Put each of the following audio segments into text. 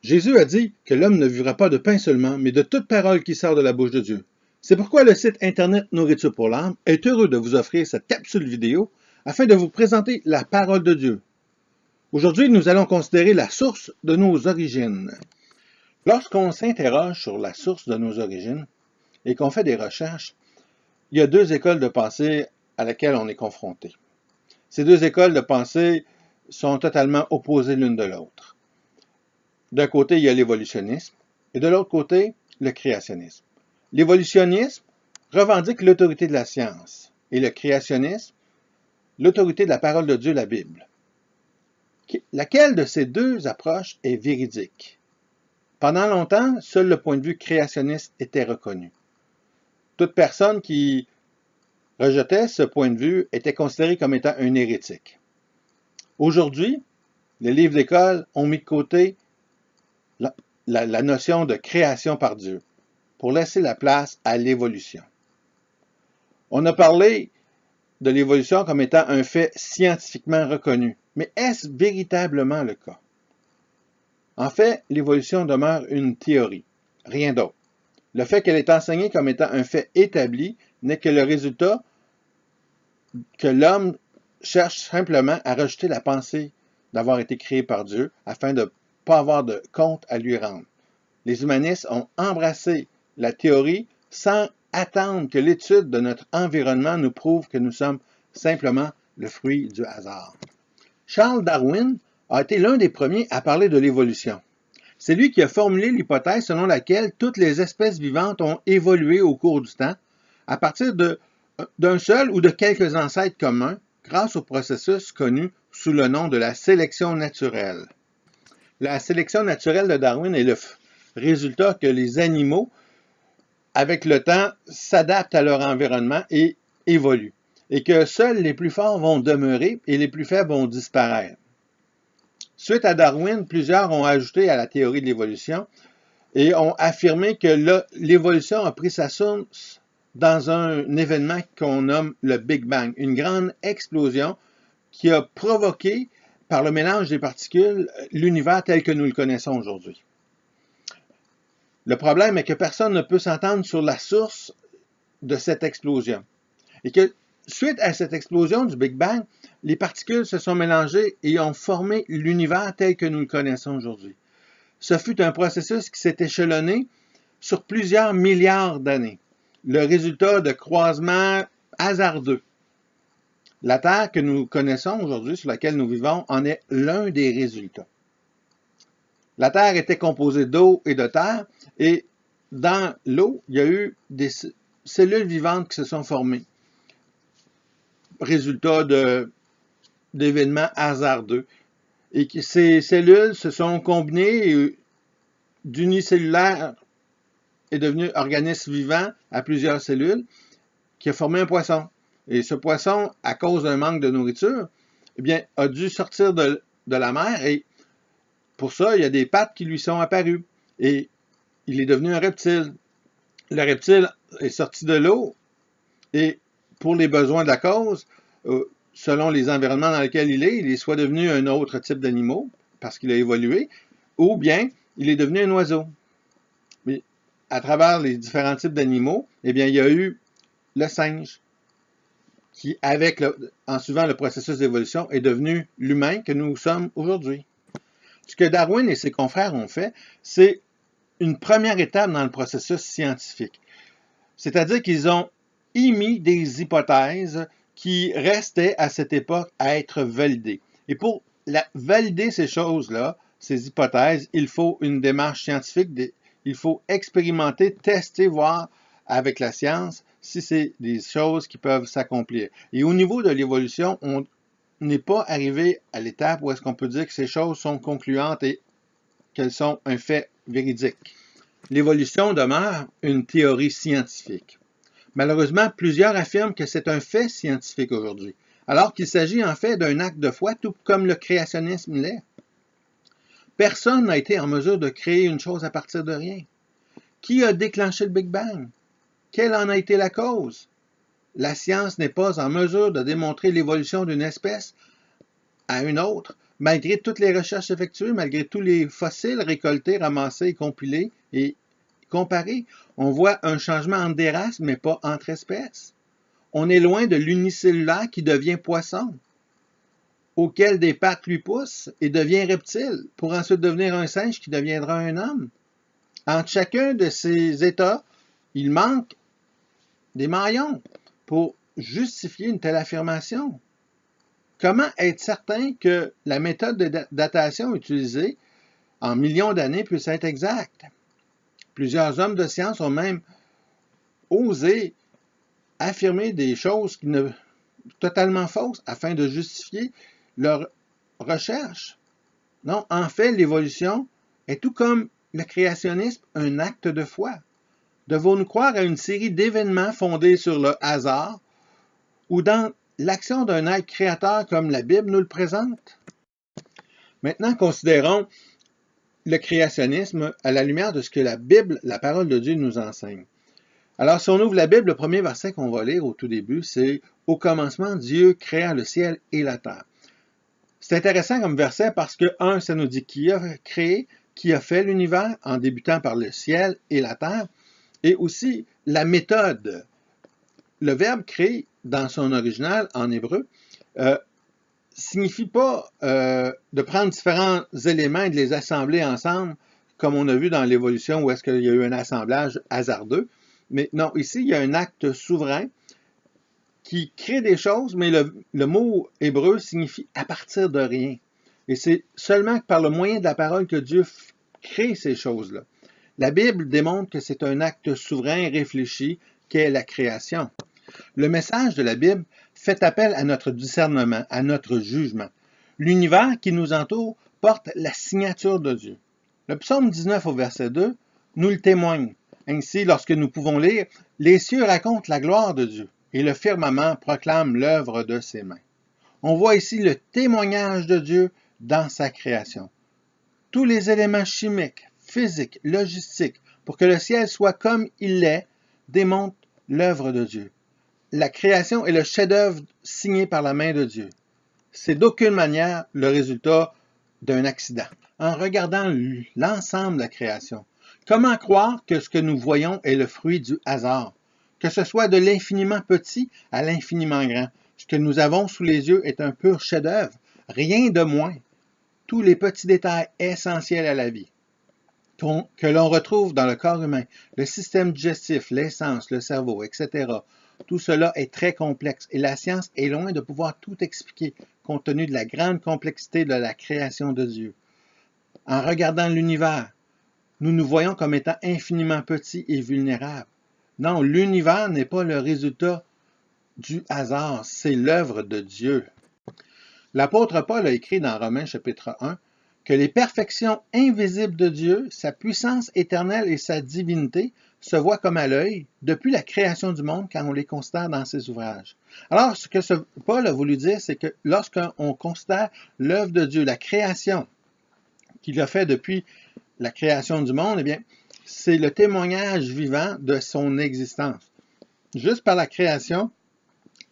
Jésus a dit que l'homme ne vivra pas de pain seulement, mais de toute parole qui sort de la bouche de Dieu. C'est pourquoi le site internet Nourriture pour l'âme est heureux de vous offrir cette capsule vidéo afin de vous présenter la parole de Dieu. Aujourd'hui, nous allons considérer la source de nos origines. Lorsqu'on s'interroge sur la source de nos origines et qu'on fait des recherches, il y a deux écoles de pensée à laquelle on est confronté. Ces deux écoles de pensée sont totalement opposées l'une de l'autre. D'un côté, il y a l'évolutionnisme et de l'autre côté, le créationnisme. L'évolutionnisme revendique l'autorité de la science et le créationnisme, l'autorité de la parole de Dieu, la Bible. Laquelle de ces deux approches est véridique? Pendant longtemps, seul le point de vue créationniste était reconnu. Toute personne qui rejetait ce point de vue était considérée comme étant un hérétique. Aujourd'hui, les livres d'école ont mis de côté la notion de création par Dieu pour laisser la place à l'évolution. On a parlé de l'évolution comme étant un fait scientifiquement reconnu, mais est-ce véritablement le cas? En fait, l'évolution demeure une théorie, rien d'autre. Le fait qu'elle est enseignée comme étant un fait établi n'est que le résultat que l'homme cherche simplement à rejeter la pensée d'avoir été créé par Dieu afin de ne pas avoir de compte à lui rendre. Les humanistes ont embrassé la théorie sans attendre que l'étude de notre environnement nous prouve que nous sommes simplement le fruit du hasard. Charles Darwin a été l'un des premiers à parler de l'évolution. C'est lui qui a formulé l'hypothèse selon laquelle toutes les espèces vivantes ont évolué au cours du temps à partir d'un seul ou de quelques ancêtres communs grâce au processus connu sous le nom de la sélection naturelle. La sélection naturelle de Darwin est le résultat que les animaux, avec le temps, s'adaptent à leur environnement et évoluent, et que seuls les plus forts vont demeurer et les plus faibles vont disparaître. Suite à Darwin, plusieurs ont ajouté à la théorie de l'évolution et ont affirmé que l'évolution a pris sa source dans un événement qu'on nomme le Big Bang, une grande explosion qui a provoqué, par le mélange des particules, l'univers tel que nous le connaissons aujourd'hui. Le problème est que personne ne peut s'entendre sur la source de cette explosion. Et que, suite à cette explosion du Big Bang, les particules se sont mélangées et ont formé l'univers tel que nous le connaissons aujourd'hui. Ce fut un processus qui s'est échelonné sur plusieurs milliards d'années, le résultat de croisements hasardeux. La Terre que nous connaissons aujourd'hui, sur laquelle nous vivons, en est l'un des résultats. La Terre était composée d'eau et de terre, et dans l'eau, il y a eu des cellules vivantes qui se sont formées. Résultat d'événements hasardeux. Et que ces cellules se sont combinées et d'unicellulaire est devenu organisme vivant à plusieurs cellules qui a formé un poisson. Et ce poisson, à cause d'un manque de nourriture, eh bien, a dû sortir de la mer et pour ça, il y a des pattes qui lui sont apparues. Et il est devenu un reptile. Le reptile est sorti de l'eau et pour les besoins de la cause, selon les environnements dans lesquels il est soit devenu un autre type d'animal parce qu'il a évolué, ou bien il est devenu un oiseau. Mais à travers les différents types d'animaux, eh bien, il y a eu le singe qui, en suivant le processus d'évolution, est devenu l'humain que nous sommes aujourd'hui. Ce que Darwin et ses confrères ont fait, c'est une première étape dans le processus scientifique. C'est-à-dire qu'ils ont émis des hypothèses qui restaient à cette époque à être validées. Et pour valider ces choses-là, ces hypothèses, il faut une démarche scientifique, il faut expérimenter, tester, voir avec la science si c'est des choses qui peuvent s'accomplir. Et au niveau de l'évolution, on n'est pas arrivé à l'étape où est-ce qu'on peut dire que ces choses sont concluantes et qu'elles sont un fait véridique. L'évolution demeure une théorie scientifique. Malheureusement, plusieurs affirment que c'est un fait scientifique aujourd'hui, alors qu'il s'agit en fait d'un acte de foi, tout comme le créationnisme l'est. Personne n'a été en mesure de créer une chose à partir de rien. Qui a déclenché le Big Bang? Quelle en a été la cause? La science n'est pas en mesure de démontrer l'évolution d'une espèce à une autre malgré toutes les recherches effectuées, malgré tous les fossiles récoltés, ramassés, compilés et comparés, on voit un changement entre des races, mais pas entre espèces. On est loin de l'unicellulaire qui devient poisson, auquel des pattes lui poussent et devient reptile, pour ensuite devenir un singe qui deviendra un homme. Entre chacun de ces états, il manque des maillons pour justifier une telle affirmation. Comment être certain que la méthode de datation utilisée en millions d'années puisse être exacte? Plusieurs hommes de science ont même osé affirmer des choses totalement fausses afin de justifier leur recherche. Non, en fait, l'évolution est tout comme le créationnisme un acte de foi. Devons-nous croire à une série d'événements fondés sur le hasard ou dans l'action d'un être créateur comme la Bible nous le présente? Maintenant, considérons le créationnisme à la lumière de ce que la Bible, la parole de Dieu, nous enseigne. Alors, si on ouvre la Bible, le premier verset qu'on va lire au tout début, c'est « Au commencement, Dieu créa le ciel et la terre ». C'est intéressant comme verset parce que, ça nous dit qui a créé, qui a fait l'univers en débutant par le ciel et la terre, et aussi la méthode. Le verbe créer, dans son original en hébreu, signifie pas de prendre différents éléments et de les assembler ensemble, comme on a vu dans l'évolution où est-ce qu'il y a eu un assemblage hasardeux. Mais non, ici, il y a un acte souverain qui crée des choses, mais le mot hébreu signifie à partir de rien. Et c'est seulement par le moyen de la parole que Dieu crée ces choses-là. La Bible démontre que c'est un acte souverain et réfléchi qu'est la création. Le message de la Bible fait appel à notre discernement, à notre jugement. L'univers qui nous entoure porte la signature de Dieu. Le psaume 19 au verset 2 nous le témoigne. Ainsi, lorsque nous pouvons lire « Les cieux racontent la gloire de Dieu et le firmament proclame l'œuvre de ses mains ». On voit ici le témoignage de Dieu dans sa création. Tous les éléments chimiques, physiques, logistiques, pour que le ciel soit comme il l'est, démontrent l'œuvre de Dieu. La création est le chef-d'œuvre signé par la main de Dieu. C'est d'aucune manière le résultat d'un accident. En regardant l'ensemble de la création, comment croire que ce que nous voyons est le fruit du hasard? Que ce soit de l'infiniment petit à l'infiniment grand. Ce que nous avons sous les yeux est un pur chef-d'œuvre, rien de moins. Tous les petits détails essentiels à la vie que l'on retrouve dans le corps humain, le système digestif, l'essence, le cerveau, etc. Tout cela est très complexe et la science est loin de pouvoir tout expliquer compte tenu de la grande complexité de la création de Dieu. En regardant l'univers, nous nous voyons comme étant infiniment petits et vulnérables. Non, l'univers n'est pas le résultat du hasard, c'est l'œuvre de Dieu. L'apôtre Paul a écrit dans Romains chapitre 1 que les perfections invisibles de Dieu, sa puissance éternelle et sa divinité se voient comme à l'œil depuis la création du monde quand on les considère dans ses ouvrages. Alors, ce que Paul a voulu dire, c'est que lorsqu'on considère l'œuvre de Dieu, la création qu'il a fait depuis la création du monde, eh bien, c'est le témoignage vivant de son existence. Juste par la création,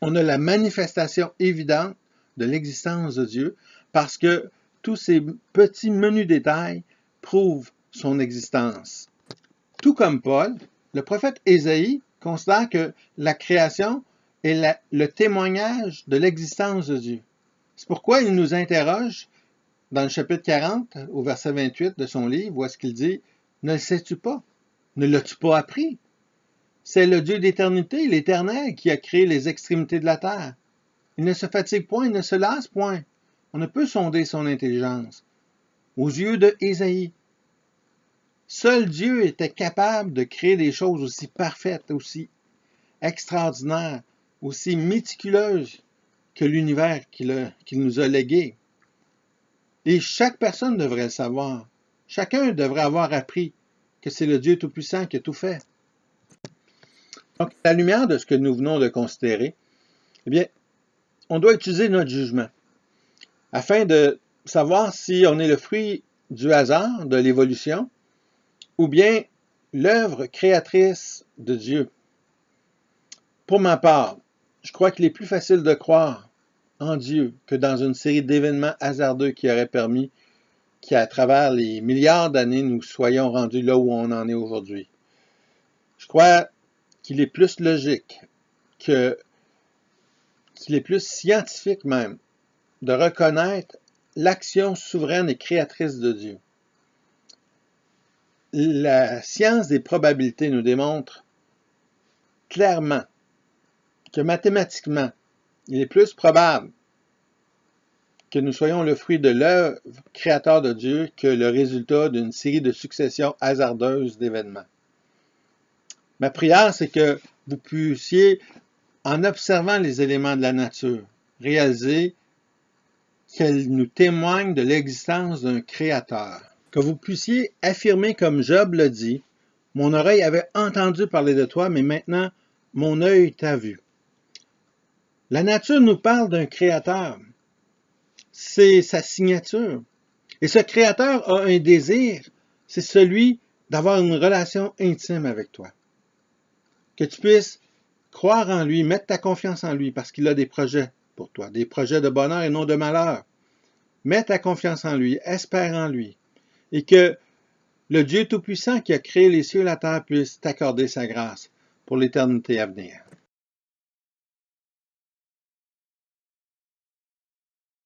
on a la manifestation évidente de l'existence de Dieu parce que tous ces petits menus détails prouvent son existence. Tout comme Paul, le prophète Ésaïe considère que la création est le témoignage de l'existence de Dieu. C'est pourquoi il nous interroge dans le chapitre 40, au verset 28 de son livre, où est-ce qu'il dit « Ne le sais-tu pas? Ne l'as-tu pas appris? C'est le Dieu d'éternité, l'Éternel, qui a créé les extrémités de la terre. Il ne se fatigue point, il ne se lasse point. On ne peut sonder son intelligence. » Aux yeux de Ésaïe, seul Dieu était capable de créer des choses aussi parfaites, aussi extraordinaires, aussi méticuleuses que l'univers qu'il nous a légué. Et chaque personne devrait le savoir. Chacun devrait avoir appris que c'est le Dieu Tout-Puissant qui a tout fait. Donc, à la lumière de ce que nous venons de considérer, eh bien, on doit utiliser notre jugement afin de savoir si on est le fruit du hasard, de l'évolution, ou bien l'œuvre créatrice de Dieu. Pour ma part, je crois qu'il est plus facile de croire en Dieu que dans une série d'événements hasardeux qui auraient permis qu'à travers les milliards d'années, nous soyons rendus là où on en est aujourd'hui. Je crois qu'il est plus logique, qu'il est plus scientifique même, de reconnaître l'action souveraine et créatrice de Dieu. La science des probabilités nous démontre clairement que mathématiquement, il est plus probable que nous soyons le fruit de l'œuvre créateur de Dieu que le résultat d'une série de successions hasardeuses d'événements. Ma prière, c'est que vous puissiez, en observant les éléments de la nature, réaliser qu'elles nous témoignent de l'existence d'un créateur. Que vous puissiez affirmer comme Job le dit, « Mon oreille avait entendu parler de toi, mais maintenant mon œil t'a vu. » La nature nous parle d'un créateur. C'est sa signature. Et ce créateur a un désir, c'est celui d'avoir une relation intime avec toi. Que tu puisses croire en lui, mettre ta confiance en lui, parce qu'il a des projets pour toi, des projets de bonheur et non de malheur. Mets ta confiance en lui, espère en lui, et que le Dieu Tout-Puissant qui a créé les cieux et la terre puisse t'accorder sa grâce pour l'éternité à venir.